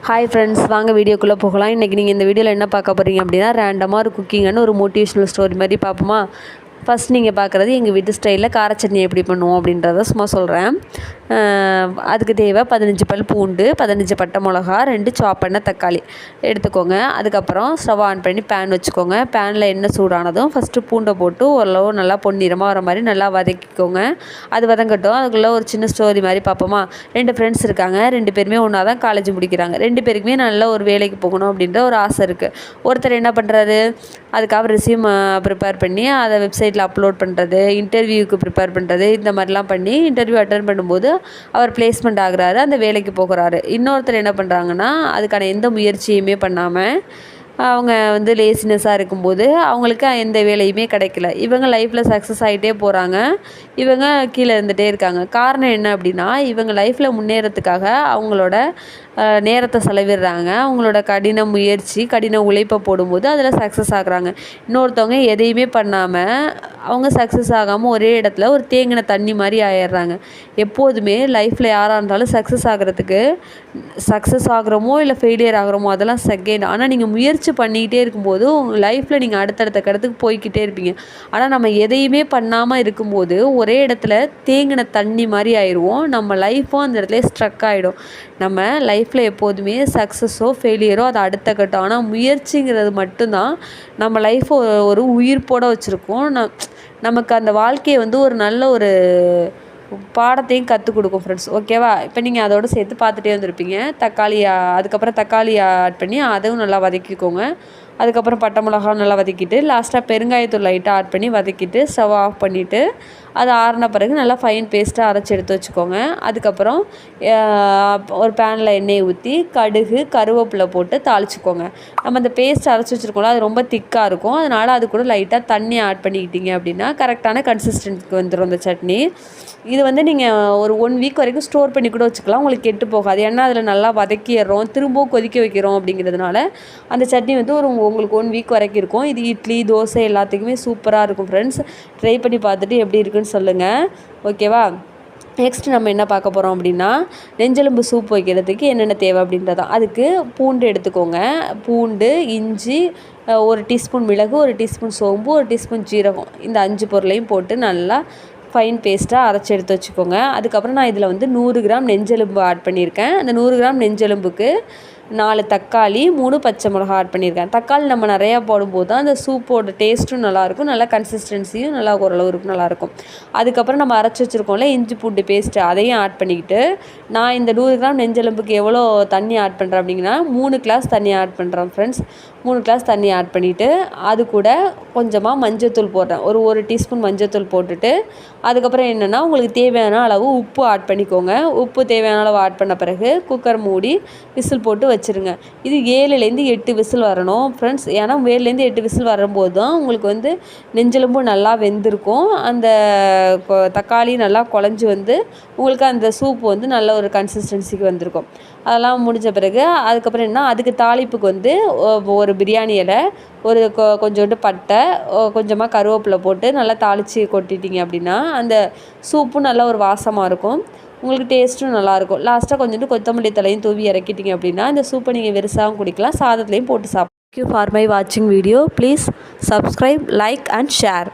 Hi friends, வாங்க வீடியோக்குள்ளே போகலாம். இன்றைக்கி நீங்கள் இந்த வீடியோவில் என்ன பார்க்க போகிறீங்க அப்படின்னா, ரேண்டமாக ஒரு குக்கிங்கான ஒரு மோட்டிவேஷனல் ஸ்டோரி மாதிரி பார்ப்போமா. ஃபஸ்ட் நீங்கள் பார்க்குறது எங்கள் வீட்டு ஸ்டைலில் கார சட்னி எப்படி பண்ணுவோம் அப்படின்றத சும்மா சொல்கிறேன். அதுக்கு தேவை 15 பல் பூண்டு, 15 பட்டை மிளகா, 2 சாப் பண்ண தக்காளி எடுத்துக்கோங்க. அதுக்கப்புறம் ஸ்டவ் ஆன் பண்ணி பேன் வச்சுக்கோங்க. பேனில் எண்ணெய் சூடானதும் ஃபஸ்ட்டு பூண்டை போட்டு ஓரளவு நல்லா பொன்னிறமாக வர மாதிரி நல்லா வதக்கிக்கோங்க. அது வதங்கட்டும். அதுக்குள்ளே ஒரு சின்ன ஸ்டோரி மாதிரி பார்ப்போமா. 2 ஃப்ரெண்ட்ஸ் இருக்காங்க. 2 பேருமே ஒன்றா தான் காலேஜ் முடிக்கிறாங்க. 2 பேருக்குமே நல்ல ஒரு வேலைக்கு போகணும் அப்படின்ற ஒரு ஆசை இருக்குது. ஒருத்தர் என்ன பண்ணுறாரு, அதுக்காக ரெஸ்யூம் ப்ரிப்பேர் பண்ணி அதை வெப்சைட்டில் அப்லோட் பண்ணுறது, இன்டர்வியூக்கு ப்ரிப்பேர் பண்ணுறது, இந்த மாதிரிலாம் பண்ணி இன்டர்வியூ அட்டன் பண்ணும்போது அவர் பிளேஸ்மெண்ட் ஆகுறாரு, அந்த வேலைக்கு போகிறாரு. இன்னொருத்தர் என்ன பண்ணுறாங்கன்னா, அதுக்கான எந்த முயற்சியுமே பண்ணாமல் அவங்க லேசினஸாக இருக்கும்போது அவங்களுக்கு எந்த வேலையுமே கிடைக்கல. இவங்க லைஃப்பில் சக்ஸஸ் ஆகிட்டே போகிறாங்க, இவங்க கீழே இருந்துகிட்டே இருக்காங்க. காரணம் என்ன அப்படின்னா, இவங்க லைஃப்பில் முன்னேறத்துக்காக அவங்களோட நேரத்தை செலவிடுறாங்க. அவங்களோட கடின முயற்சி, கடின உழைப்பை போடும்போது அதில் சக்ஸஸ் ஆகுறாங்க. இன்னொருத்தவங்க எதையுமே பண்ணாமல் அவங்க சக்ஸஸ் ஆகாமல் ஒரே இடத்துல ஒரு தேங்கின தண்ணி மாதிரி ஆயிடுறாங்க. எப்போதுமே லைஃப்பில் யாராக இருந்தாலும் சக்ஸஸ் ஆகிறதுக்கு சக்ஸஸ் ஆகிறோமோ இல்லை ஃபெயிலியர் ஆகிறோமோ அதெல்லாம் செகண்ட். ஆனால் நீங்கள் முயற்சி பண்ணிக்கிட்டே இருக்கும்போது உங்கள் லைஃப்பில் நீங்கள் அடுத்தடுத்த கடத்துக்கு போய்கிட்டே இருப்பீங்க. ஆனால் நம்ம எதையுமே பண்ணாமல் இருக்கும்போது ஒரே இடத்துல தேங்கின தண்ணி மாதிரி ஆயிடுவோம். நம்ம லைஃப்பும் அந்த இடத்துல ஸ்ட்ரக் ஆகிடும். நம்ம லைஃப்பில் எப்போதுமே சக்ஸஸோ ஃபெயிலியரோ அது அடுத்த கட்டம். ஆனால் முயற்சிங்கிறது மட்டும்தான் நம்ம லைஃப்பை ஒரு உயிர்ப்போட வச்சுருக்கோம். நமக்கு அந்த வாழ்க்கையை ஒரு நல்ல ஒரு பாடத்தையும் கற்றுக் கொடுக்கும் ஃப்ரெண்ட்ஸ். ஓகேவா. இப்போ நீங்கள் அதோடு சேர்த்து பார்த்துட்டே வந்திருப்பீங்க. அதுக்கப்புறம் தக்காளி ஆட் பண்ணி அதுவும் நல்லா வதக்கிக்கோங்க. அதுக்கப்புறம் பட்டை மிளகா நல்லா வதக்கிட்டு லாஸ்ட்டாக பெருங்காயத்தூள் லைட்டாக ஆட் பண்ணி வதக்கிட்டு ஸ்டவ் ஆஃப் பண்ணிவிட்டு அது ஆறின பிறகு நல்லா ஃபைன் பேஸ்ட்டாக அரைச்சி எடுத்து வச்சுக்கோங்க. அதுக்கப்புறம் ஒரு பேனில் எண்ணெயை ஊற்றி கடுகு கருவேப்பிலை போட்டு தாளிச்சிக்கோங்க. நம்ம அந்த பேஸ்ட் அரைச்சி வச்சுருக்கோம்ல, அது ரொம்ப திக்காக இருக்கும். அதனால் அது கூட லைட்டாக தண்ணி ஆட் பண்ணிக்கிட்டீங்க அப்படின்னா கரெக்டான கன்சிஸ்டன்சிக்கு வந்துடும் அந்த சட்னி. இது நீங்கள் ஒரு 1 வீக் வரைக்கும் ஸ்டோர் பண்ணி கூட வச்சுக்கலாம், உங்களுக்கு கெட்டு போகாது. ஏன்னா அதில் நல்லா வதக்கிடுறோம், திரும்பவும் கொதிக்க வைக்கிறோம். அப்படிங்கிறதுனால அந்த சட்னி உங்களுக்கு 1 வீக் வரைக்கும் இருக்கும். இது இட்லி, தோசை எல்லாத்துக்குமே சூப்பராக இருக்கும் ஃப்ரெண்ட்ஸ். ட்ரை பண்ணி பார்த்துட்டு எப்படி இருக்குன்னு சொல்லுங்கள். ஓகேவா. நெக்ஸ்ட் நம்ம என்ன பார்க்க போகிறோம் அப்படின்னா, நெஞ்செலும்பு சூப் வைக்கிறதுக்கு என்னென்ன தேவை அப்படின்றதான். அதுக்கு பூண்டு எடுத்துக்கோங்க. பூண்டு, இஞ்சி, 1 டீஸ்பூன் மிளகு, 1 டீஸ்பூன் சோம்பு, 1 டீஸ்பூன் ஜீரகம், இந்த 5 பொருளையும் போட்டு நல்லா ஃபைன் பேஸ்ட்டாக அரைச்சி எடுத்து வச்சுக்கோங்க. அதுக்கப்புறம் நான் இதில் 100 கிராம் நெஞ்செலும்பு ஆட் பண்ணியிருக்கேன். அந்த 100 கிராம் நெஞ்செலும்புக்கு 4 தக்காளி, 3 பச்சை மிளகா ஆட் பண்ணியிருக்கேன். தக்காளி நம்ம நிறையா போடும்போது தான் அந்த சூப்போட டேஸ்ட்டும் நல்லாயிருக்கும், நல்லா கன்சிஸ்டன்சியும் நல்லா ஓரளவு இருக்கும், நல்லாயிருக்கும். அதுக்கப்புறம் நம்ம அரைச்சி வச்சுருக்கோம்ல இஞ்சி பூண்டு பேஸ்ட்டு, அதையும் ஆட் பண்ணிக்கிட்டு நான் இந்த 100 கிராம் நெஞ்செலும்புக்கு எவ்வளோ தண்ணி ஆட் பண்ணுறேன் அப்படிங்கன்னா 3 கிளாஸ் தண்ணி ஆட் பண்ணுறேன் ஃப்ரெண்ட்ஸ். 3 கிளாஸ் தண்ணி ஆட் பண்ணிவிட்டு அது கூட கொஞ்சமாக மஞ்சத்தூள் போடுறேன். ஒரு டீஸ்பூன் மஞ்சத்தூள் போட்டுட்டு அதுக்கப்புறம் என்னென்னா உங்களுக்கு தேவையான அளவு உப்பு ஆட் பண்ணிக்கோங்க. உப்பு தேவையான அளவு ஆட் பண்ண பிறகு குக்கர் மூடி விசில் போட்டு வச்சுருங்க. இது 7லேருந்து 8 விசில் வரணும் ஃப்ரெண்ட்ஸ். ஏன்னா 7லேருந்து 8 விசில் வரும்போது தான் உங்களுக்கு நெஞ்செலும்பும் நல்லா வெந்திருக்கும். அந்த தக்காளி நல்லா குழஞ்சி உங்களுக்கு அந்த சூப் நல்ல ஒரு கன்சிஸ்டன்சிக்கு வந்திருக்கும். அதெல்லாம் முடிஞ்ச பிறகு அதுக்கப்புறம் என்ன, அதுக்கு தாளிப்புக்கு ஒரு பிரியாணி இலை, கொஞ்சோண்டு பட்டை, கொஞ்சமாக கருவேப்பிலை போட்டு நல்லா தாளித்து கொட்டிட்டீங்க அப்படின்னா அந்த சூப்பும் நல்லா ஒரு வாசமாக இருக்கும், உங்களுக்கு டேஸ்ட்டும் நல்லாயிருக்கும். லாஸ்ட்டாக கொஞ்சோண்டு கொத்தமல்லி தலையும் தூவி இறக்கிட்டீங்க அப்படின்னா இந்த சூப்பை நீங்கள் வெறுசாகவும் குடிக்கலாம், சாதத்துலேயும் போட்டு சாப்பிடலாம். Thank you for my watching video. Please subscribe, like and share.